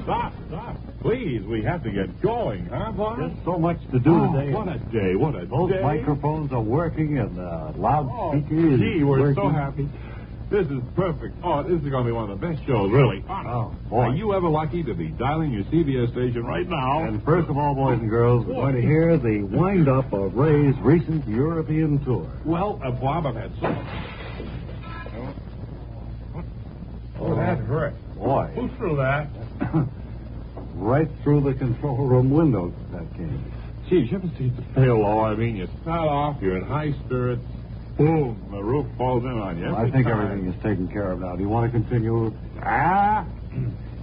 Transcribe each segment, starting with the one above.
Stop. Please, we have to get going, huh, Bob? There's so much to do today. What a day, Both microphones are working and loudspeaker is gee, we're working. so happy. This is perfect. Oh, this is going to be one of the best shows, really. Oh, boy. Are you ever lucky to be dialing your CBS station right now? And first of all, boys and girls, we're going to hear the wind-up of Ray's recent European tour. Well, Bob, I've had so much. Oh, that hurt. Boy. Who threw that? Right through the control room window that came. Chief, you ever see the fail low? I mean, you start off, you're in high spirits, boom, the roof falls in on you. I think everything is taken care of now. Do you want to continue?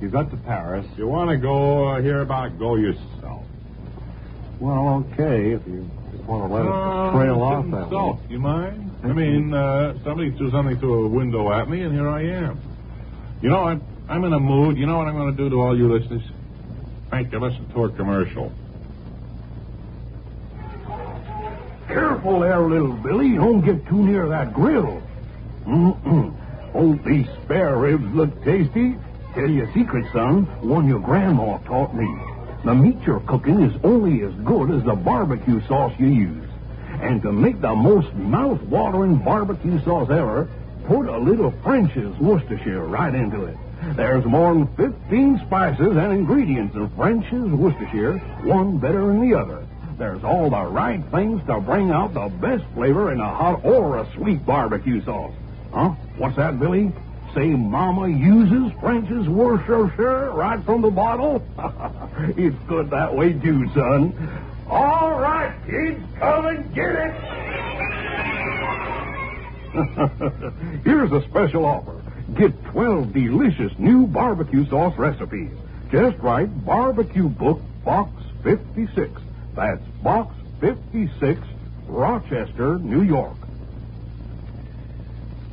You got to Paris. You want to go hear about go yourself? Well, okay, if you just want to let it trail off that way. You mind? I mean, somebody threw something through a window at me, and here I am. You know, I'm in a mood. You know what I'm going to do to all you listeners? Thank you. Listen to a commercial. Careful there, little Billy. Don't get too near that grill. Oh, these spare ribs look tasty. Tell you a secret, son. One your grandma taught me. The meat you're cooking is only as good as the barbecue sauce you use. And to make the most mouth-watering barbecue sauce ever, put a little French's Worcestershire right into it. There's more than 15 spices and ingredients in French's Worcestershire, one better than the other. There's all the right things to bring out the best flavor in a hot or a sweet barbecue sauce. Huh? What's that, Billy? Say Mama uses French's Worcestershire right from the bottle? It's good that way, too, son. All right, kids, come and get it. Here's a special offer. Get 12 delicious new barbecue sauce recipes. Just write Barbecue Book Box 56. That's Box 56, Rochester, New York.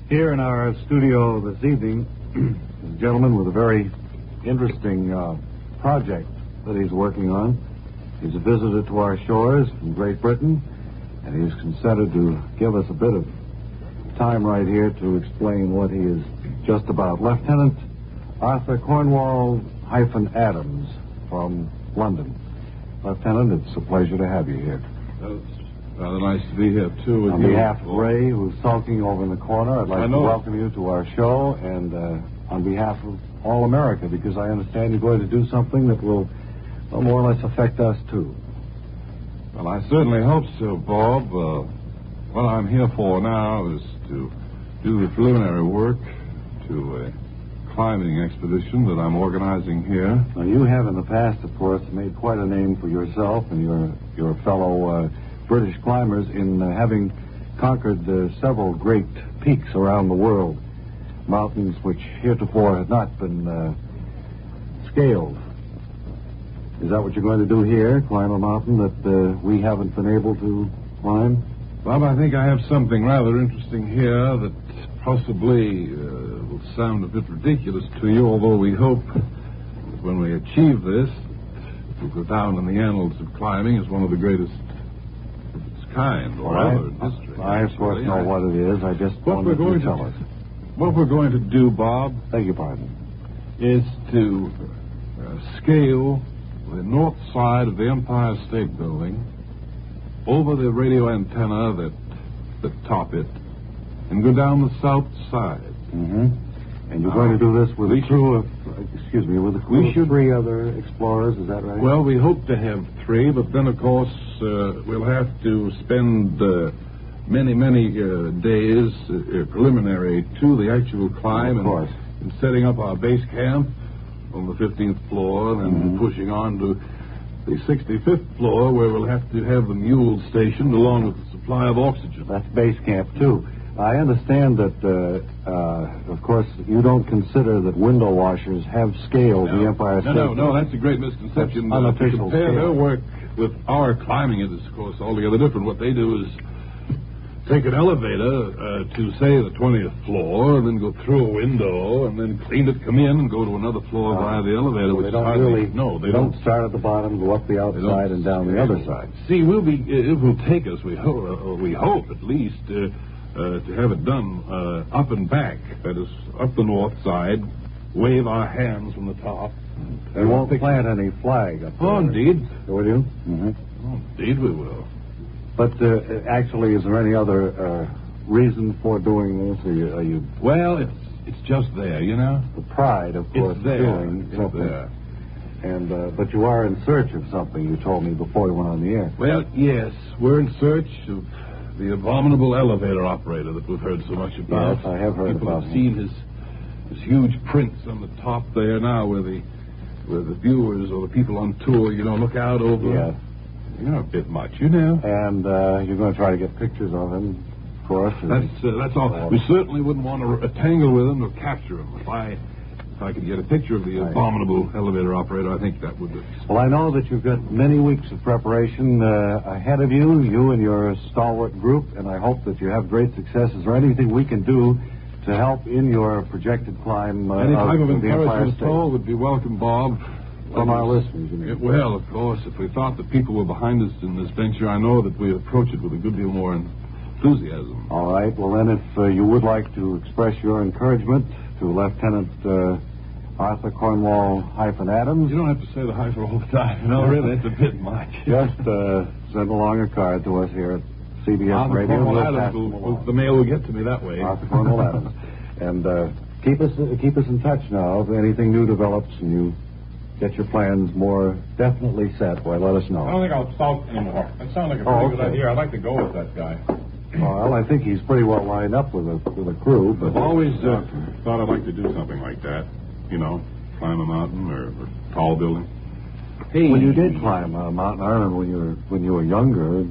Here in our studio this evening, a gentleman with a very interesting project that he's working on. He's a visitor to our shores from Great Britain, and he's consented to give us a bit of time right here to explain what he is just about. Lieutenant Arthur Cornwall-Adams from London. Lieutenant, it's a pleasure to have you here. It's rather nice to be here, too, with on you. On behalf of Ray, who's sulking over in the corner, I'd like to welcome you to our show, and on behalf of all America, because I understand you're going to do something that will more or less affect us, too. Well, I certainly hope so, Bob. What I'm here for now is to do the preliminary work to a climbing expedition that I'm organizing here. Now, you have in the past, of course, made quite a name for yourself and your fellow British climbers in having conquered several great peaks around the world, mountains which heretofore had not been scaled. Is that what you're going to do here, climb a mountain that we haven't been able to climb? Bob, I think I have something rather interesting here that possibly will sound a bit ridiculous to you, although we hope that when we achieve this, it will go down in the annals of climbing as one of the greatest of its kind, or ever in history. I, of course, know what it is. I just wanted you to tell us. What we're going to do, Bob... Beg your pardon. ...is to scale the north side of the Empire State Building over the radio antenna that top it, and go down the south side. Mm-hmm. And you're going to do this with a crew of, with a crew of 3 other explorers, is that right? Well, we hope to have 3, but then, of course, we'll have to spend many days preliminary to the actual climb, and setting up our base camp on the 15th floor, and then pushing on to the 65th floor, where we'll have to have the mules stationed along with the supply of oxygen. That's base camp, too. I understand that, of course, you don't consider that window washers have scaled the Empire State. No, that's a great misconception. That's unofficial to compare scale. their work with our climbing, it is, of course, altogether different. What they do is take an elevator to, say, the 20th floor, and then go through a window, and then clean it, come in, and go to another floor via the elevator. They don't start at the bottom, go up the outside, and down the other side. See, it will take us, we hope at least, to have it done up and back. That is, up the north side, wave our hands from the top. We won't plant any flag up there. Oh, indeed. Will you? Mm-hmm. Oh, indeed we will. But actually, is there any other reason for doing this? Are you Well, it's just there, you know? the pride, of course, It's there. doing It's something. there. And but you are in search of something. You told me before you went on the air. Well, yes, we're in search of the abominable elevator operator that we've heard so much about. Yes, I have heard People about have him. seen his huge prints on the top there now, where the viewers or the people on tour, look out over. Yeah. You're a bit much, you know. And you're going to try to get pictures of him for us. That's all. We certainly wouldn't want to tangle with him or capture him. If I could get a picture of the abominable elevator operator, I think that would be... Well, I know that you've got many weeks of preparation ahead of you and your stalwart group, and I hope that you have great success. Is there anything we can do to help in your projected climb? Any type of the Empire encouragement State? at all would be welcome, Bob. From our listeners, you mean? Well, of course, if we thought that people were behind us in this venture, I know that we'd approach it with a good deal more enthusiasm. All right. Well, then, if you would like to express your encouragement to Lieutenant Arthur Cornwall-Adams... You don't have to say the hyphen all the time. No, really, that's a bit much. Just send along a card to us here at CBS Arthur Radio. Cornwall-Adams, the mail will get to me that way. Arthur Cornwall-Adams. And keep us in touch now. If anything new develops and you get your plans more definitely set, why, let us know. I don't think I'll salt anymore. That sounds like a pretty good idea. I'd like to go with that guy. Well, I think he's pretty well lined up with a crew. But I've always thought I'd like to do something like that. Climb a mountain or a tall building. Hey, well, you did climb Mount Iron when you were younger,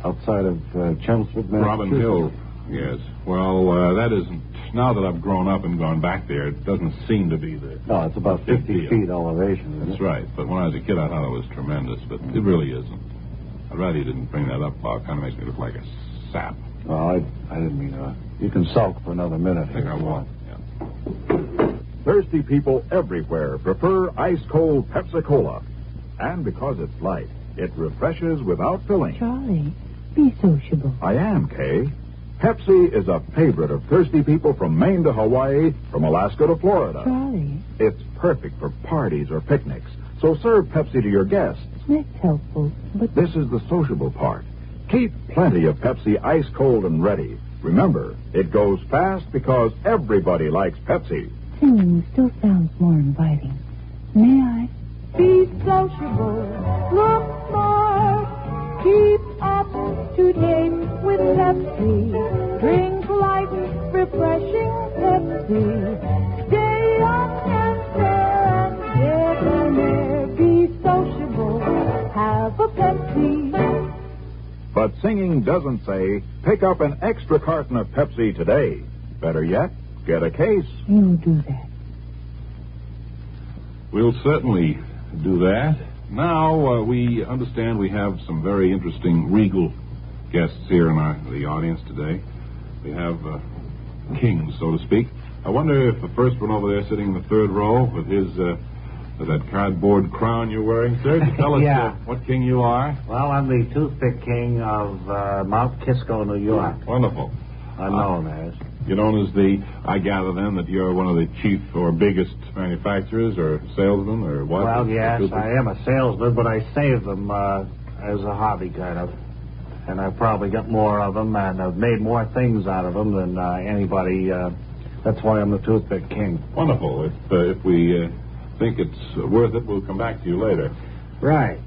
outside of Chelmsford, Massachusetts. Robin Hill, yes. Well, that isn't. Now that I've grown up and gone back there, it doesn't seem to be the... No, it's about 50 feet elevation, isn't That's it? right. But when I was a kid, I thought it was tremendous, but it really isn't. I'd rather you didn't bring that up, Bob. It kind of makes me look like a sap. Well, I didn't mean to. You can sulk for another minute. I think I will. Yeah. Thirsty people everywhere prefer ice-cold Pepsi-Cola. And because it's light, it refreshes without filling. Charlie, be sociable. I am, Kay. Pepsi is a favorite of thirsty people from Maine to Hawaii, from Alaska to Florida. Charlie, It's perfect for parties or picnics, so serve Pepsi to your guests. that's helpful, but This is the sociable part. Keep plenty of Pepsi ice-cold and ready. Remember, it goes fast because everybody likes Pepsi. singing still sounds more inviting. May I? Be sociable, look smart, keep up to date with Pepsi. Drink light, refreshing Pepsi. Stay up and fair and debonair. Be sociable, have a Pepsi. But singing doesn't say, pick up an extra carton of Pepsi today. Better yet, get a case. You do that. We'll certainly do that. Now, we understand we have some very interesting regal guests here in the audience today. We have kings, so to speak. I wonder if the first one over there sitting in the third row with that cardboard crown you're wearing, sir, tell us what king you are. Well, I'm the toothpick king of Mount Kisco, New York. Wonderful. I'm known as. You're known as I gather then that you're one of the chief or biggest manufacturers or salesmen or what? Well, yes, I am a salesman, but I save them as a hobby, kind of. And I've probably got more of them, and I've made more things out of them than anybody. That's why I'm the toothpick king. Wonderful. If we think it's worth it, we'll come back to you later. Right.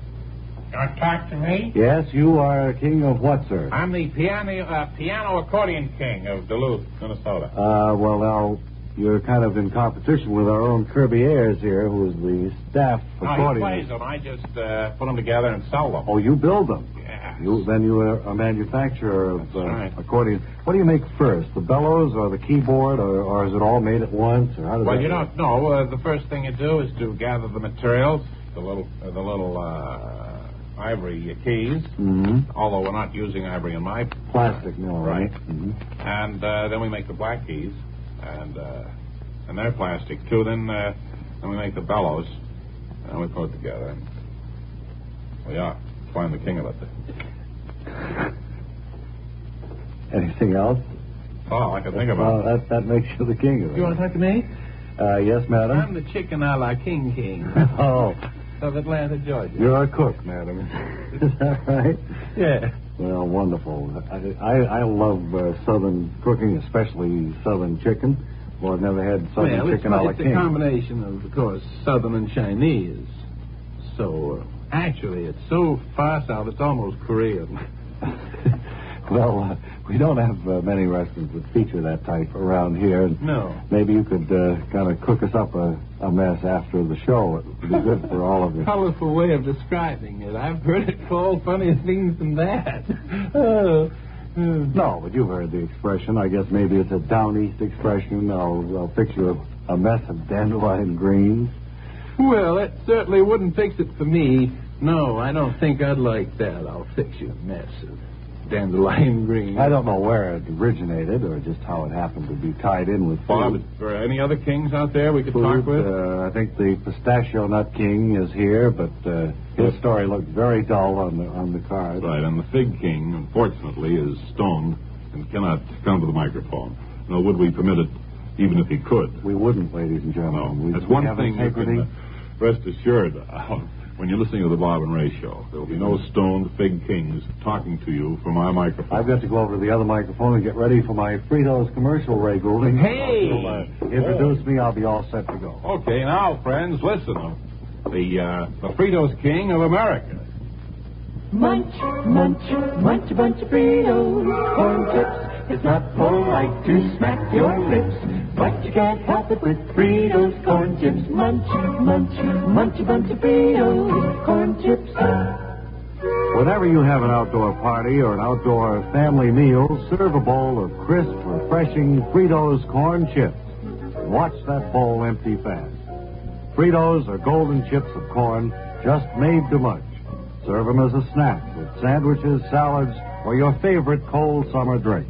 You want to talk to me? Yes, you are king of what, sir? I'm the piano accordion king of Duluth, Minnesota. Well, now, you're kind of in competition with our own Kirby Ayers here, who's the staff No, he accordion. plays them. I just put them together and sell them. Oh, you build them? Yeah. Then you are a manufacturer of That's right. accordions. What do you make first, the bellows or the keyboard, or is it all made at once? Or how does Well, that you work? don't know. The first thing you do is to gather the materials, the little ivory keys. Mm-hmm. Although we're not using ivory in my Plastic mill, Right. Mm-hmm. And then we make the black keys, and they're plastic too. Then we make the bellows, and we put it together. And we are. I'm the king of it. Anything else? Oh, I can think about it. Well, that makes you the king of it. You want to talk to me? Yes, madam? I'm the chicken a la King King Oh, of Atlanta, Georgia. you're a cook, madam. Is that right? Yeah. Well, wonderful. I love Southern cooking, especially Southern chicken. Well, I've never had Southern chicken a la it's King. a combination of course, Southern and Chinese. So, actually, it's so far south, it's almost Korean. Well, we don't have many restaurants that feature that type around here. No. Maybe you could kind of cook us up a mess after the show. It would be good for all of you. Colorful way of describing it. I've heard it called funnier things than that. Oh. No, but you've heard the expression. I guess maybe it's a down east expression. I'll fix you a mess of dandelion greens. Well, it certainly wouldn't fix it for me. No, I don't think I'd like that. I'll fix you a mess of dandelion green. I don't know where it originated or just how it happened to be tied in with Bob, food. is there any other kings out there we could talk with? I think the pistachio nut king is here, but his story looked very dull on the card. Right, and the fig king, unfortunately, is stoned and cannot come to the microphone. Nor would we permit it even if he could. We wouldn't, ladies and No, gentlemen. that's We one have thing you integrity. can rest assured when you're listening to the Bob and Ray show. There will be no stoned fig kings talking to you from our microphone. I've got to go over to the other microphone and get ready for my Fritos commercial, Ray Goulding. Hey! You'll, introduce me, I'll be all set to go. Okay, now, friends, listen. The Fritos King of America. Munch, munch, munch a bunch of Fritos, corn chips. It's not polite to smack your lips, but you can't help it with Fritos corn chips. Munch, munch, munch a bunch of Fritos corn chips. Whenever you have an outdoor party or an outdoor family meal, serve a bowl of crisp, refreshing Fritos corn chips. Watch that bowl empty fast. Fritos are golden chips of corn, just made to munch. Serve them as a snack with sandwiches, salads, or your favorite cold summer drink.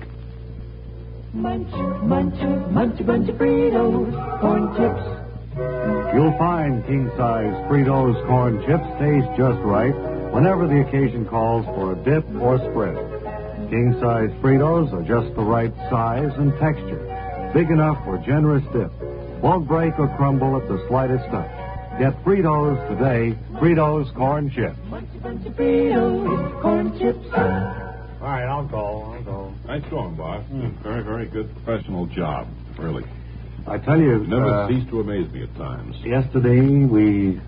Munch, munch, munch a bunch of Fritos corn chips. You'll find king-size Fritos corn chips taste just right whenever the occasion calls for a dip or spread. King-size Fritos are just the right size and texture, big enough for generous dip. Won't break or crumble at the slightest touch. Get Fritos today, Fritos corn chips. Munch a bunch of Fritos corn chips. All right, I'll go. Nice going, Bob. Very, very good professional job, really. I tell you, Never ceased to amaze me at times. yesterday we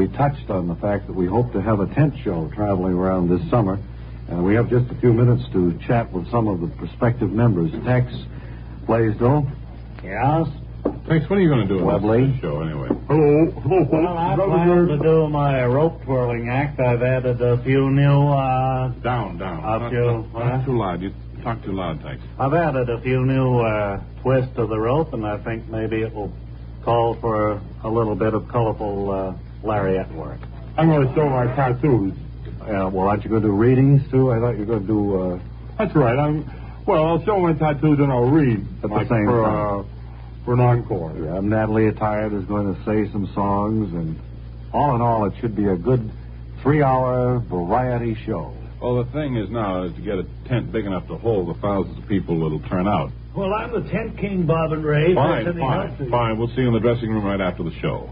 touched on the fact that we hope to have a tent show traveling around this summer. And we have just a few minutes to chat with some of the prospective members. Tex Blaisdell. Yes? Thanks, what are you going to do in Webley. this show, anyway? Well, I plan to do my rope twirling act. I've added a few new, Down. Not too loud. You talk too loud, Tex. I've added a few new, twists to the rope, and I think maybe it will call for a little bit of colorful, lariat work. I'm going to show my tattoos. Well, aren't you going to do readings, too? I thought you were going to do... That's right. I'll show my tattoos and I'll read. At the same time. For an encore. Yeah, Natalie Attired is going to say some songs, and all in all, it should be a good 3-hour variety show. Well, the thing is now is to get a tent big enough to hold the thousands of people that'll turn out. Well, I'm the tent king, Bob and Ray. Fine. We'll see you in the dressing room right after the show.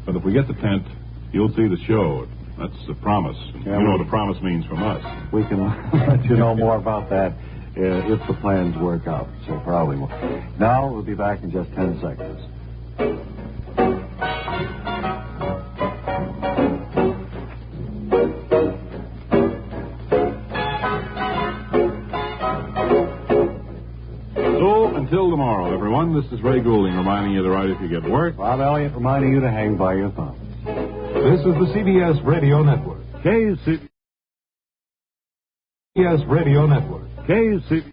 But if we get the tent, you'll see the show. That's a promise. Yeah, you know what a promise means from us. We can let you know more about that if the plans work out, so probably won't. Now, we'll be back in just 10 seconds. So, until tomorrow, everyone, this is Ray Goulding reminding you to write if you get work. Bob Elliott reminding you to hang by your thumbs. This is the CBS Radio Network. KC. CBS Radio Network. KC.